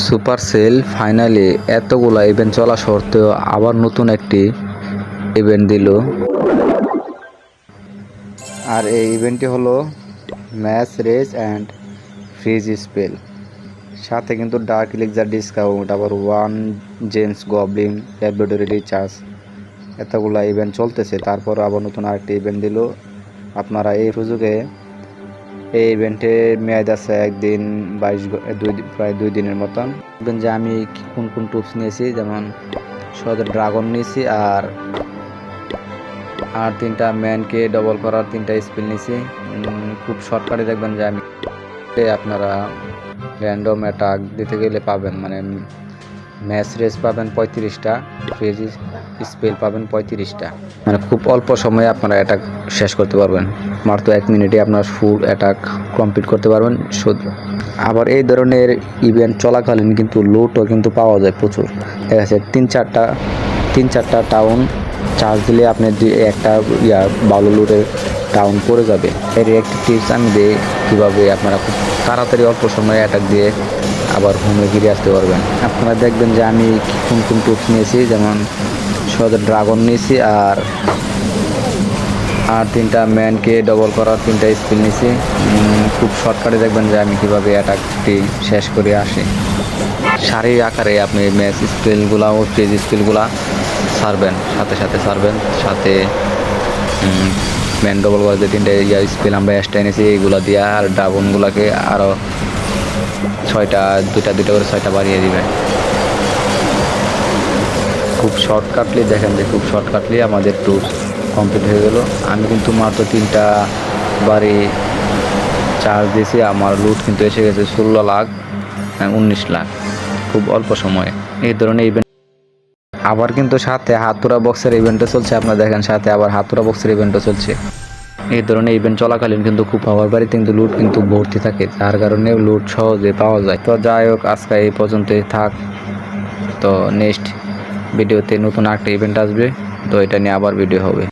Supercell finally এতগুলা event চলা সত্ত্বেও আবার নতুন একটি ইভেন্ট দিল। আর এই ইভেন্টটি হলো match race and fridge spell, সাথে কিন্তু ডার্ক এলিক্সার ডিসকাউন্ট, আবার 1 জেমস গবলিন ল্যাবরেটরি রিচার্জ, এতগুলা ইভেন্ট চলতেছে। তারপর আবার নতুন আরেকটি ইভেন্ট দিল। আপনারা এই সুযোগে এই ইভেন্টের মেয়াদ আছে একদিন, প্রায় 2 দিনের মতন। দেখবেন যে আমি কোন কোন টুপস নিয়েছি, যেমন সহজে ড্রাগন নিয়েছি আর 3টা ম্যানকে ডবল করার 3টা স্পিল নিয়েছি। খুব শর্টকাটে দেখবেন যে আমি আপনারা র্যান্ডম অ্যাটাক দিতে গেলে পাবেন, মানে ম্যাচ রেস পাবেন 35টা, ফ্রিজ স্পেল পাবেন 35টা, মানে খুব অল্প সময়ে আপনারা অ্যাটাক শেষ করতে পারবেন। মাত্র 1 মিনিটে আপনার ফুল অ্যাটাক কমপ্লিট করতে পারবেন। আবার এই ধরনের ইভেন্ট চলাকালীন কিন্তু লুটও কিন্তু পাওয়া যায় প্রচুর। ঠিক আছে, 3-4টা টাউন চার্জ দিলে আপনি একটা ভালো লুটের টাউন পড়ে যাবে। এর একটি টিপস আমি দিই কীভাবে আপনারা খুব তাড়াতাড়ি অল্প সময়ে অ্যাটাক দিয়ে আবার হোমে ফিরে আসতে পারবেন। আপনারা দেখবেন যে আমি কোন কোন টুপস নিয়েছি, যেমন সহজে ড্রাগন নিয়েছি আর 3টা ম্যানকে ডবল করার 3টা স্পিল নিয়েছি। খুব শর্টকাটে দেখবেন যে আমি কীভাবে অ্যাটাকটি শেষ করে আসি। সারি আকারে আপনি ম্যাচ স্পিলগুলা ও ফ্রিজ স্পিলগুলা সারবেন, সাথে সারবেন, সাথে ম্যান ডবল করার যে 3টা স্পিল আমরা এক্সট্রা এনেছি এইগুলো দিয়ে, আর ড্রাগনগুলোকে আরও 2টা করে 6টা বাড়িয়ে দিবেন। খুব শর্টকাটলি দেখেন যে খুব শর্টকাটলি আমাদের টুর কমপ্লিট হয়ে গেল। আমি কিন্তু মাত্র 3টা বাড়ি চার্জ দিয়েছি, আমার লুট কিন্তু এসে গেছে 16 লাখ 19 লাখ খুব অল্প সময়ে। এই ধরনের ইভেন্ট আবার কিন্তু সাথে হাতুড়া বক্সের ইভেন্টও চলছে। আপনারা দেখেন সাথে আবার হাতুড়া বক্সের ইভেন্টও চলছে। এই ধরনের ইভেন্ট চলাকালীন কিন্তু খুব পাওয়ার বাড়িতে কিন্তু লুট কিন্তু ভর্তি থাকে, যার কারণে লুট সহজে পাওয়া যায়। তো যাই হোক, আজকে এই পর্যন্তই থাক। তো নেক্সট ভিডিওতে নতুন একটা ইভেন্ট আসবে, তো এটা নিয়ে আবার ভিডিও হবে।